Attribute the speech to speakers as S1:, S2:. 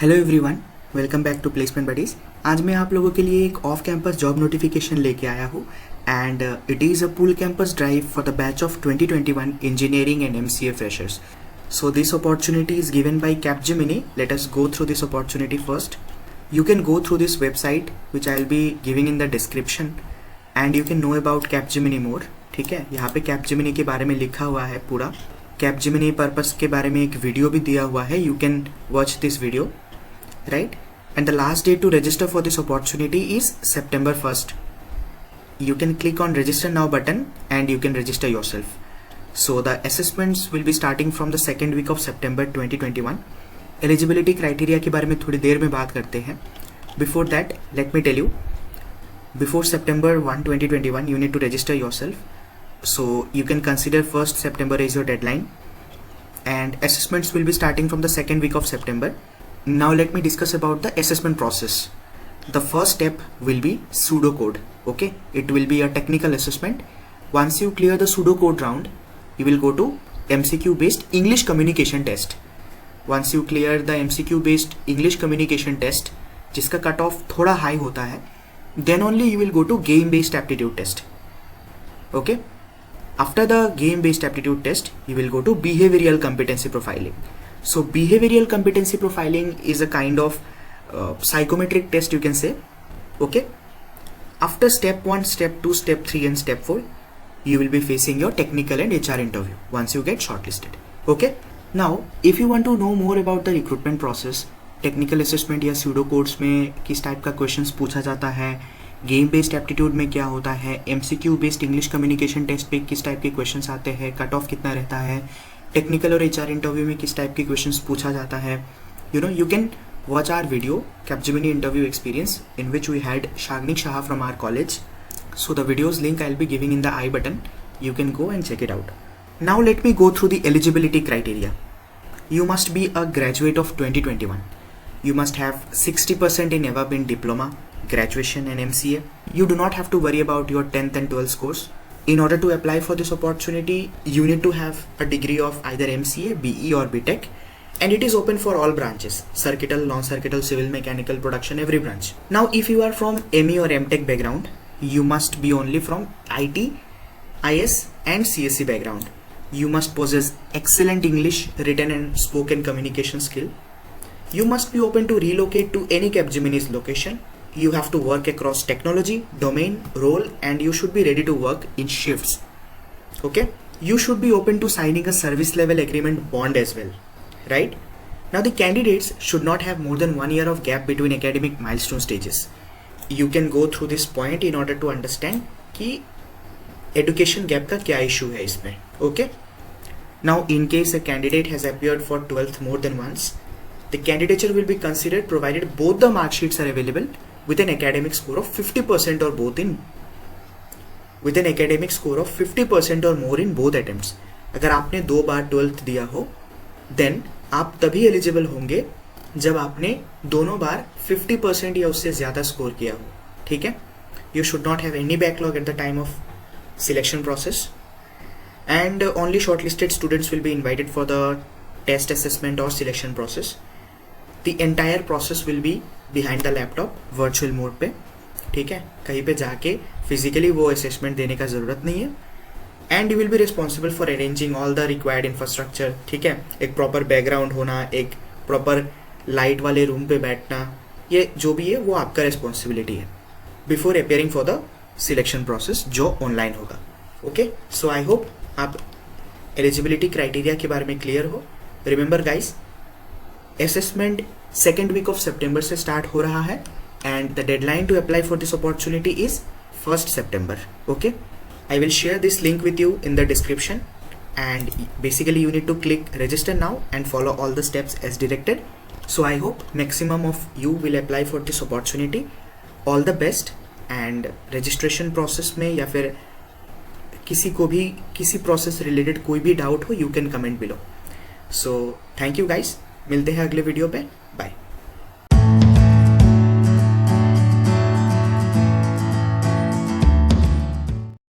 S1: Hello everyone, welcome back to placement buddies. आज मैं आप लोगों के लिए एक ऑफ कैंपस जॉब नोटिफिकेशन लेके आया हूँ and it is a pool campus drive for the batch of 2021 engineering and MCA freshers. So this opportunity is given by Capgemini. Let us go through this opportunity first. You can go through this website which I will be giving in the description and you can know about Capgemini more. ठीक है, यहाँ पे Capgemini के बारे में लिखा हुआ है पूरा. Capgemini पर्पस के बारे में एक वीडियो भी दिया हुआ है. You can watch this video. Right, and the last date to register for this opportunity is September 1st. You can click on register now button and you can register yourself. So the assessments will be starting from the second week of September 2021. Eligibility criteria के बारे में थोड़ी देर में बात करते हैं. Before that, let me tell you, before September 1, 2021 you need to register yourself. So you can consider 1st September as your deadline and assessments will be starting from the second week of September. Now let me discuss about the assessment process. The first step will be pseudocode. Okay, it will be a technical assessment. Once you clear the pseudocode round, you will go to MCQ based English communication test. Once you clear the MCQ based English communication test, जिसका cut off थोड़ा high होता है, then only you will go to game based aptitude test. Okay, after the game based aptitude test, you will go to behavioral competency profiling. So behavioral competency profiling is a kind of psychometric test, you can say. Okay, after step 1, step 2, step 3 and step 4 you will be facing your technical and HR interview once you get shortlisted. Okay, now if you want to know more about the recruitment process, technical assessment या pseudo codes में किस type का questions पूछा जाता है, game based aptitude में क्या होता है, MCQ based English communication test पे किस टाइप के क्वेश्चंस आते हैं, कट ऑफ कितना रहता है, टेक्निकल और HR इंटरव्यू में किस टाइप के क्वेश्चंस पूछा जाता है, you can watch our video Capgemini interview experience in which we had Shagnik Shah from our college. So the video's link I'll be giving in the I button. You can go and check it out. Now let me go through the eligibility criteria. You must be a graduate of 2021. You must have 60% in above in diploma, graduation and MCA. You do not have to worry about your 10th and 12th scores. In order to apply for this opportunity, you need to have a degree of either MCA, BE or BTech, and it is open for all branches: circuital, non-circuital, civil, mechanical, production, every branch. Now if you are from ME or MTech background, you must be only from IT, IS and CSE background. You must possess excellent English written and spoken communication skill. You must be open to relocate to any Capgemini's location. You have to work across technology, domain, role, and you should be ready to work in shifts. Okay? You should be open to signing a service level agreement bond as well. Right? Now the candidates should not have more than 1 year of gap between academic milestone stages. You can go through this point in order to understand कि education gap का क्या issue है इसमें. Okay? Now in case a candidate has appeared for 12th more than once, the candidature will be considered provided both the mark sheets are available with an academic score of 50% or both in with an academic score of 50% or more in both attempts. अगर आपने 2 बार 12th दिया हो, then आप तभी eligible होंगे जब आपने दोनों बार 50% या उससे ज़्यादा स्कोर किया हो. ठीक है, you should not have any backlog at the time of selection process and only shortlisted students will be invited for the test assessment or selection process. The entire process will be behind the laptop, virtual mode पे. ठीक है, कहीं पे जाके physically वो assessment देने का ज़रूरत नहीं है. And you will be responsible for arranging all the required infrastructure. ठीक है, एक प्रॉपर बैकग्राउंड होना, एक प्रॉपर लाइट वाले रूम पे बैठना, ये जो भी है वो आपका रिस्पॉन्सिबिलिटी है before appearing for the selection process जो ऑनलाइन होगा. ओके, सो आई होप आप एलिजिबिलिटी क्राइटेरिया के बारे में क्लियर हो. Remember guys, assessment second week of सितंबर से स्टार्ट हो रहा है and the deadline to apply for this opportunity is 1st September. Okay, I will share this link with you in the description and basically you need to click register now and follow all the steps as directed. So I hope maximum of you will apply for this opportunity. All the best. and registration process में या फिर किसी को भी किसी process related कोई भी doubt हो, you can comment below. So thank you guys, मिलते हैं अगले वीडियो पे. बाय.